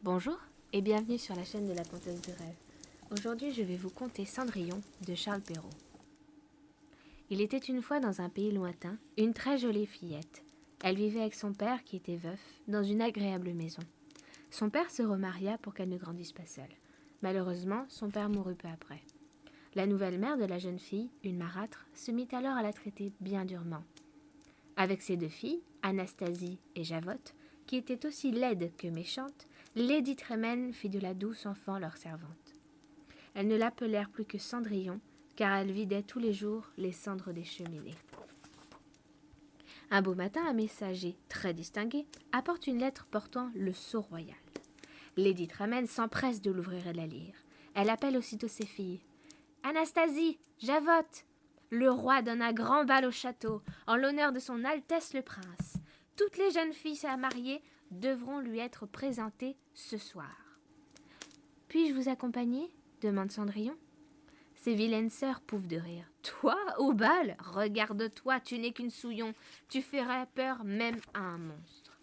Bonjour et bienvenue sur la chaîne de la Conteuse de rêves. Aujourd'hui, je vais vous conter Cendrillon de Charles Perrault. Il était une fois dans un pays lointain, une très jolie fillette. Elle vivait avec son père qui était veuf, dans une agréable maison. Son père se remaria pour qu'elle ne grandisse pas seule. Malheureusement, son père mourut peu après. La nouvelle mère de la jeune fille, une marâtre, se mit alors à la traiter bien durement. Avec ses deux filles, Anastasie et Javotte, qui étaient aussi laides que méchantes, Lady Tremaine fit de la douce enfant leur servante. Elles ne l'appelèrent plus que Cendrillon, car elle vidait tous les jours les cendres des cheminées. Un beau matin, un messager, très distingué, apporte une lettre portant le sceau royal. Lady Tremaine s'empresse de l'ouvrir et de la lire. Elle appelle aussitôt ses filles. « Anastasie, Javotte !» Le roi donne un grand bal au château, en l'honneur de son Altesse le Prince. Toutes les jeunes filles à marier devront lui être présentées ce soir. « Puis-je vous accompagner ?» demande Cendrillon. Ses vilaines sœurs pouffent de rire. « Toi, au bal ? Regarde-toi, tu n'es qu'une souillon. Tu ferais peur même à un monstre. »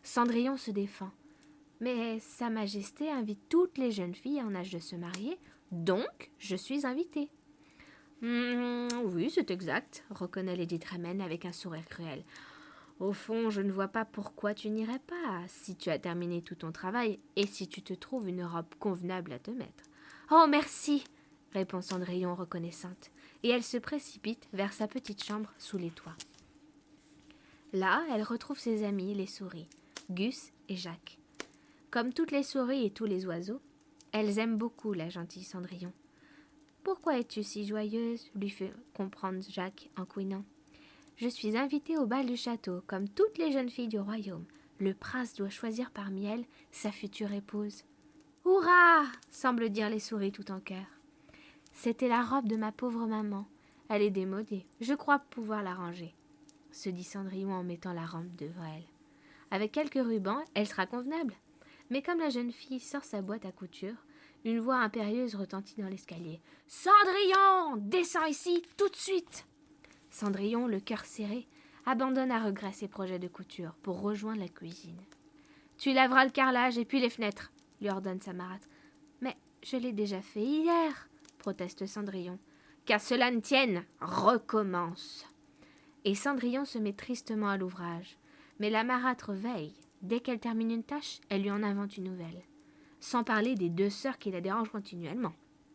Cendrillon se défend. « Mais Sa Majesté invite toutes les jeunes filles en âge de se marier, donc je suis invitée. » Oui, c'est exact, reconnaît Lady Tremaine avec un sourire cruel. Au fond, je ne vois pas pourquoi tu n'irais pas, si tu as terminé tout ton travail et si tu te trouves une robe convenable à te mettre. Oh, merci, répond Cendrillon reconnaissante, et elle se précipite vers sa petite chambre sous les toits. Là, elle retrouve ses amis, les souris, Gus et Jacques. Comme toutes les souris et tous les oiseaux, elles aiment beaucoup la gentille Cendrillon. « Pourquoi es-tu si joyeuse ?» lui fait comprendre Jacques en couinant. « Je suis invitée au bal du château, comme toutes les jeunes filles du royaume. Le prince doit choisir parmi elles sa future épouse. »« Hurrah !» semblent dire les souris tout en chœur. « C'était la robe de ma pauvre maman. Elle est démodée. Je crois pouvoir l'arranger, » se dit Cendrillon en mettant la robe devant elle. Avec quelques rubans, elle sera convenable. Mais comme la jeune fille sort sa boîte à couture, une voix impérieuse retentit dans l'escalier. « Cendrillon, descends ici tout de suite !» Cendrillon, le cœur serré, abandonne à regret ses projets de couture pour rejoindre la cuisine. « Tu laveras le carrelage et puis les fenêtres !» lui ordonne sa marâtre. « Mais je l'ai déjà fait hier !» proteste Cendrillon. « Qu'à cela ne tienne, recommence !» Et Cendrillon se met tristement à l'ouvrage. Mais la marâtre veille. Dès qu'elle termine une tâche, elle lui en invente une nouvelle. Sans parler des deux sœurs qui la dérangent continuellement.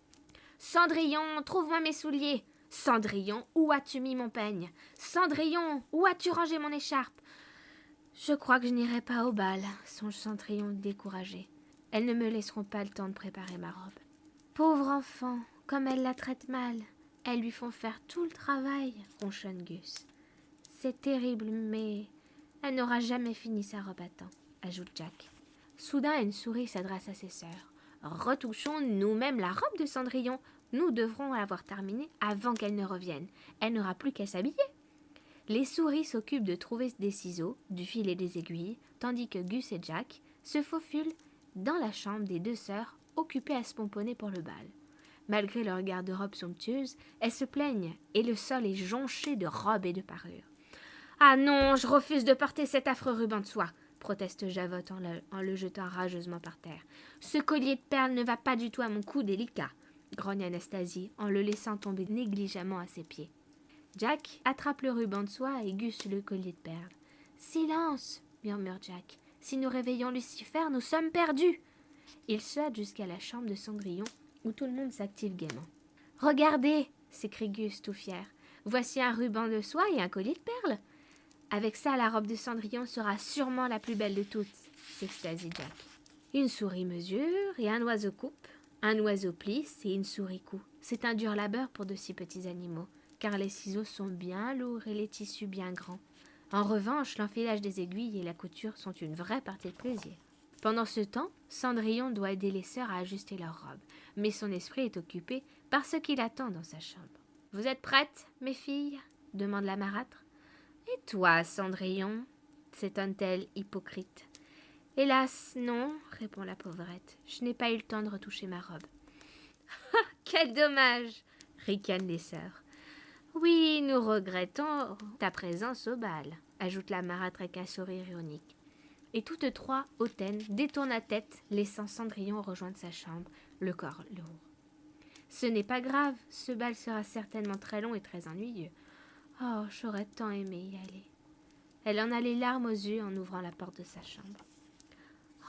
« Cendrillon, trouve-moi mes souliers !»« Cendrillon, où as-tu mis mon peigne ?»« Cendrillon, où as-tu rangé mon écharpe ?»« Je crois que je n'irai pas au bal, » songe Cendrillon découragée. « Elles ne me laisseront pas le temps de préparer ma robe. »« Pauvre enfant, comme elles la traitent mal. Elles lui font faire tout le travail, » ronchonne Gus. « C'est terrible, mais elle n'aura jamais fini sa robe à temps, » ajoute Jack. Soudain, une souris s'adresse à ses sœurs. « Retouchons nous-mêmes la robe de Cendrillon. Nous devrons l'avoir terminée avant qu'elle ne revienne. Elle n'aura plus qu'à s'habiller. » Les souris s'occupent de trouver des ciseaux, du fil et des aiguilles, tandis que Gus et Jack se faufilent dans la chambre des deux sœurs, occupées à se pomponner pour le bal. Malgré leur garde-robe somptueuse, elles se plaignent et le sol est jonché de robes et de parures. « Ah non, je refuse de porter cet affreux ruban de soie !» proteste Javotte en le jetant rageusement par terre. « Ce collier de perles ne va pas du tout à mon cou délicat !» grogne Anastasie en le laissant tomber négligemment à ses pieds. Jack attrape le ruban de soie et Gus le collier de perles. « Silence !» murmure Jack. « Si nous réveillons Lucifer, nous sommes perdus !» Il saute jusqu'à la chambre de Cendrillon où tout le monde s'active gaiement. « Regardez !» s'écrie Gus tout fier. « Voici un ruban de soie et un collier de perles !» Avec ça, la robe de Cendrillon sera sûrement la plus belle de toutes, s'extasie Jack. Une souris mesure et un oiseau coupe, un oiseau plisse et une souris coud. C'est un dur labeur pour de si petits animaux, car les ciseaux sont bien lourds et les tissus bien grands. En revanche, l'enfilage des aiguilles et la couture sont une vraie partie de plaisir. Pendant ce temps, Cendrillon doit aider les sœurs à ajuster leurs robes, mais son esprit est occupé par ce qui l'attend dans sa chambre. « Vous êtes prêtes, mes filles ?» demande la marâtre. « Et toi, Cendrillon ?» s'étonne-t-elle, hypocrite. « Hélas, non, » répond la pauvrette. « Je n'ai pas eu le temps de retoucher ma robe. »« Ah, quel dommage !» ricanent les sœurs. « Oui, nous regrettons ta présence au bal » ajoute la marâtre avec un sourire ironique. Et toutes trois, hautaines, détournent la tête, laissant Cendrillon rejoindre sa chambre, le corps lourd. Ce n'est pas grave, ce bal sera certainement très long et très ennuyeux. Oh, j'aurais tant aimé y aller. Elle en a les larmes aux yeux en ouvrant la porte de sa chambre.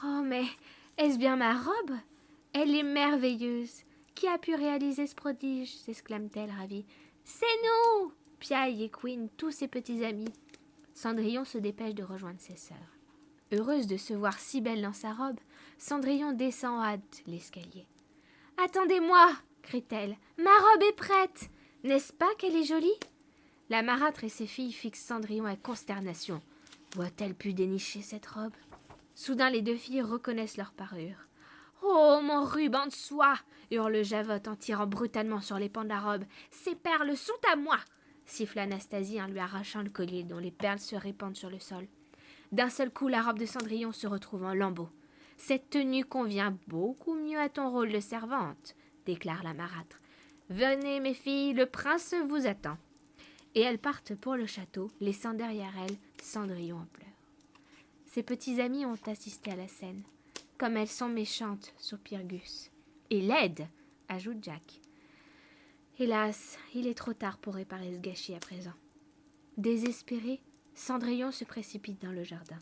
Oh, mais est-ce bien ma robe? Elle est merveilleuse. Qui a pu réaliser ce prodige? S'exclame-t-elle ravie. C'est nous! Piaille et Queen, tous ses petits amis. Cendrillon se dépêche de rejoindre ses sœurs. Heureuse de se voir si belle dans sa robe, Cendrillon descend en hâte l'escalier. « Attendez-moi » crie-t-elle. « Ma robe est prête. N'est-ce pas qu'elle est jolie ?» La marâtre et ses filles fixent Cendrillon avec consternation. Où a-t-elle pu dénicher cette robe? Soudain, les deux filles reconnaissent leur parure. « Oh, mon ruban de soie !» hurle Javotte en tirant brutalement sur les pans de la robe. « Ces perles sont à moi !» siffle Anastasie en lui arrachant le collier dont les perles se répandent sur le sol. D'un seul coup, la robe de Cendrillon se retrouve en lambeaux. « Cette tenue convient beaucoup mieux à ton rôle de servante, » déclare la marâtre. « Venez, mes filles, le prince vous attend. » Et elles partent pour le château, laissant derrière elles Cendrillon en pleurs. Ses petits amis ont assisté à la scène. « Comme elles sont méchantes, » soupire Gus. « Et laides, » ajoute Jack. Hélas, il est trop tard pour réparer ce gâchis à présent. Désespéré, Cendrillon se précipite dans le jardin,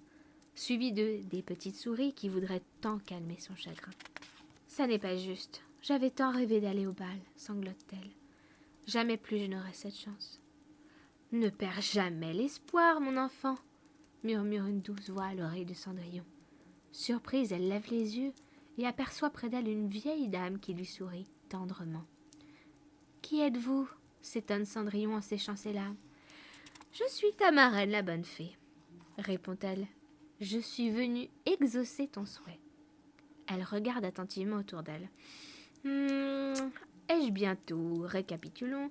suivi des petites souris qui voudraient tant calmer son chagrin. « Ça n'est pas juste. J'avais tant rêvé d'aller au bal, » sanglote-t-elle. « Jamais plus je n'aurai cette chance. »« Ne perds jamais l'espoir, mon enfant, » murmure une douce voix à l'oreille de Cendrillon. Surprise, elle lève les yeux et aperçoit près d'elle une vieille dame qui lui sourit tendrement. « Qui êtes-vous » s'étonne Cendrillon en séchant ses larmes. « Je suis ta marraine, la bonne fée, » répond-elle. « Je suis venue exaucer ton souhait. » Elle regarde attentivement autour d'elle. « Ai-je bien tout? Récapitulons.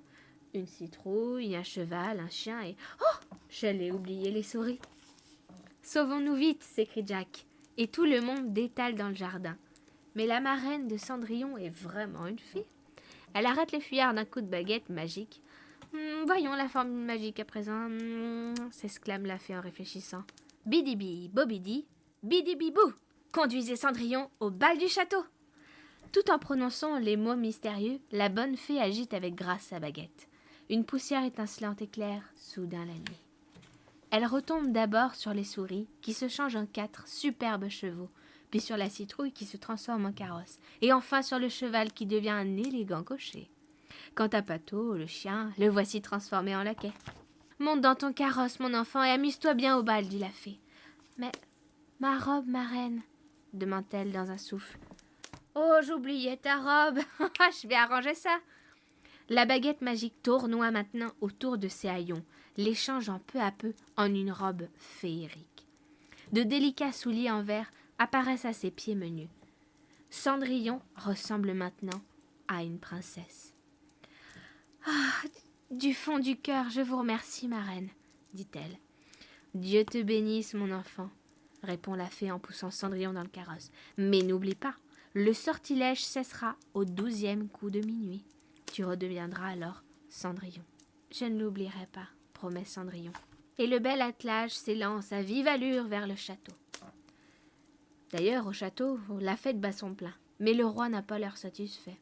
Une citrouille, un cheval, un chien et... Oh! J'allais oublier les souris. »« Sauvons-nous vite » s'écrie Jack, et tout le monde détale dans le jardin. Mais la marraine de Cendrillon est vraiment une fée. Elle arrête les fuyards d'un coup de baguette magique. Voyons la formule magique à présent, s'exclame la fée en réfléchissant. Bidibi, bobidi, bidibibou, conduisez Cendrillon au bal du château. Tout en prononçant les mots mystérieux, la bonne fée agite avec grâce sa baguette. Une poussière étincelante éclaire soudain la nuit. Elle retombe d'abord sur les souris, qui se changent en 4 superbes chevaux, puis sur la citrouille qui se transforme en carrosse, et enfin sur le cheval qui devient un élégant cocher. Quant à Pato, le chien, le voici transformé en laquais. « Monte dans ton carrosse, mon enfant, et amuse-toi bien au bal, » dit la fée. « Mais ma robe, ma reine ?» demande-t-elle dans un souffle. « Oh, j'oubliais ta robe. Je vais arranger ça. » La baguette magique tournoie maintenant autour de ses haillons, les changeant peu à peu en une robe féerique. De délicats souliers en verre apparaissent à ses pieds menus. Cendrillon ressemble maintenant à une princesse. « Ah, du fond du cœur, je vous remercie, ma reine, » dit-elle. « Dieu te bénisse, mon enfant, » répond la fée en poussant Cendrillon dans le carrosse. « Mais n'oublie pas, le sortilège cessera au 12e coup de minuit. Tu redeviendras alors Cendrillon. »« Je ne l'oublierai pas, » promet Cendrillon. Et le bel attelage s'élance à vive allure vers le château. D'ailleurs, au château, la fête bat son plein, mais le roi n'a pas l'air satisfait.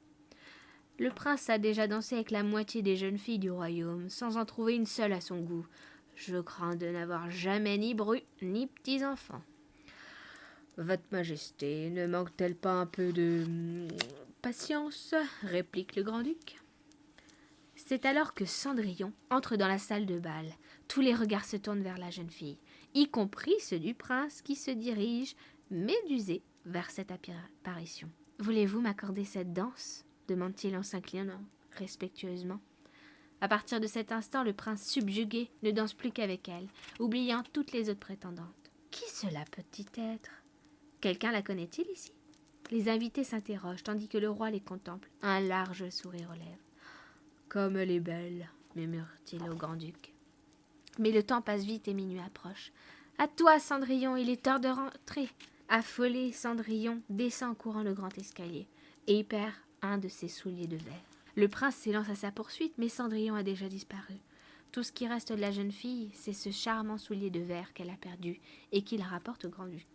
Le prince a déjà dansé avec la moitié des jeunes filles du royaume, sans en trouver une seule à son goût. Je crains de n'avoir jamais ni bru ni petits-enfants. « Votre Majesté, ne manque-t-elle pas un peu de patience ?» réplique le grand-duc. C'est alors que Cendrillon entre dans la salle de bal. Tous les regards se tournent vers la jeune fille, y compris ceux du prince qui se dirige, médusé, vers cette apparition. « Voulez-vous m'accorder cette danse ?» demande-t-il en s'inclinant respectueusement. À partir de cet instant, le prince subjugué ne danse plus qu'avec elle, oubliant toutes les autres prétendantes. Qui cela peut-il être? Quelqu'un la connaît-il ici? Les invités s'interrogent, tandis que le roi les contemple, un large sourire aux lèvres. « Comme elle est belle !» murmure-t-il au grand-duc. Mais le temps passe vite et minuit approche. « À toi, Cendrillon, il est heure de rentrer !» Affolé, Cendrillon descend en courant le grand escalier, et y perd un de ses souliers de verre. Le prince s'élance à sa poursuite, mais Cendrillon a déjà disparu. Tout ce qui reste de la jeune fille, c'est ce charmant soulier de verre qu'elle a perdu et qu'il rapporte au grand-duc.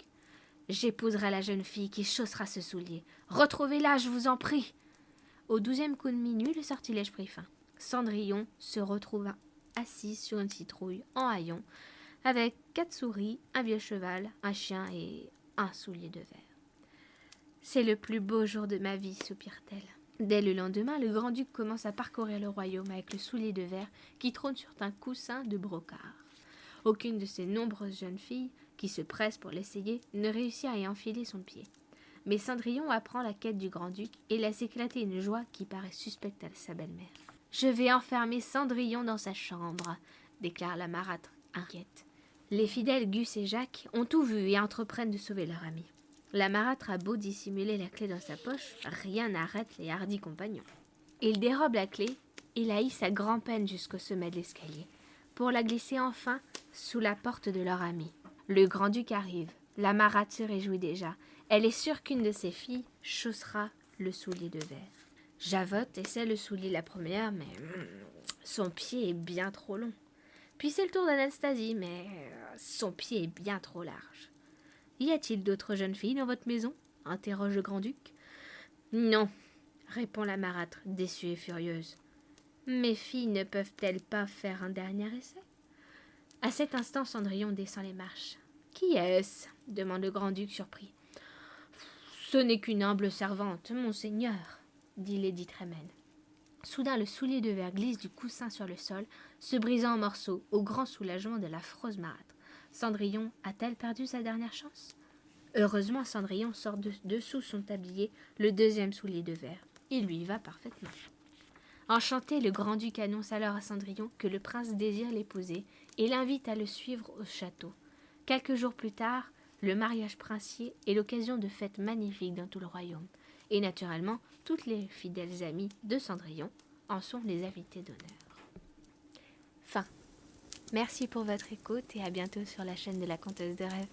J'épouserai la jeune fille qui chaussera ce soulier. Retrouvez-la, je vous en prie. Au 12e coup de minuit, le sortilège prit fin. Cendrillon se retrouva assise sur une citrouille en haillons, avec 4 souris, un vieux cheval, un chien et un soulier de verre. C'est le plus beau jour de ma vie, soupire-t-elle. Dès le lendemain, le grand-duc commence à parcourir le royaume avec le soulier de verre qui trône sur un coussin de brocart. Aucune de ces nombreuses jeunes filles qui se pressent pour l'essayer ne réussit à y enfiler son pied. Mais Cendrillon apprend la quête du grand-duc et laisse éclater une joie qui paraît suspecte à sa belle-mère. « Je vais enfermer Cendrillon dans sa chambre », déclare la marâtre, inquiète. Les fidèles Gus et Jacques ont tout vu et entreprennent de sauver leur ami. La marâtre a beau dissimuler la clé dans sa poche, rien n'arrête les hardis compagnons. Il dérobe la clé et la hisse à grand-peine jusqu'au sommet de l'escalier, pour la glisser enfin sous la porte de leur ami. Le grand-duc arrive. La marâtre se réjouit déjà. Elle est sûre qu'une de ses filles chaussera le soulier de verre. Javotte essaie le soulier la première, mais son pied est bien trop long. Puis c'est le tour d'Anastasie, mais son pied est bien trop large. « Y a-t-il d'autres jeunes filles dans votre maison ?» interroge le grand-duc. « Non, » répond la marâtre, déçue et furieuse. « Mes filles ne peuvent-elles pas faire un dernier essai ?» À cet instant, Cendrillon descend les marches. « Qui est-ce » demande le grand-duc surpris. « Ce n'est qu'une humble servante, monseigneur, » dit Lady Tremaine. Soudain, le soulier de verre glisse du coussin sur le sol, se brisant en morceaux, au grand soulagement de l'affreuse marâtre. Cendrillon a-t-elle perdu sa dernière chance? Heureusement, Cendrillon sort de dessous son tablier le 2e soulier de verre. Il lui va parfaitement. Enchanté, le grand-duc annonce alors à Cendrillon que le prince désire l'épouser et l'invite à le suivre au château. Quelques jours plus tard, le mariage princier est l'occasion de fêtes magnifiques dans tout le royaume. Et naturellement, toutes les fidèles amies de Cendrillon en sont les invités d'honneur. Fin. Merci pour votre écoute et à bientôt sur la chaîne de la Conteuse de Rêves.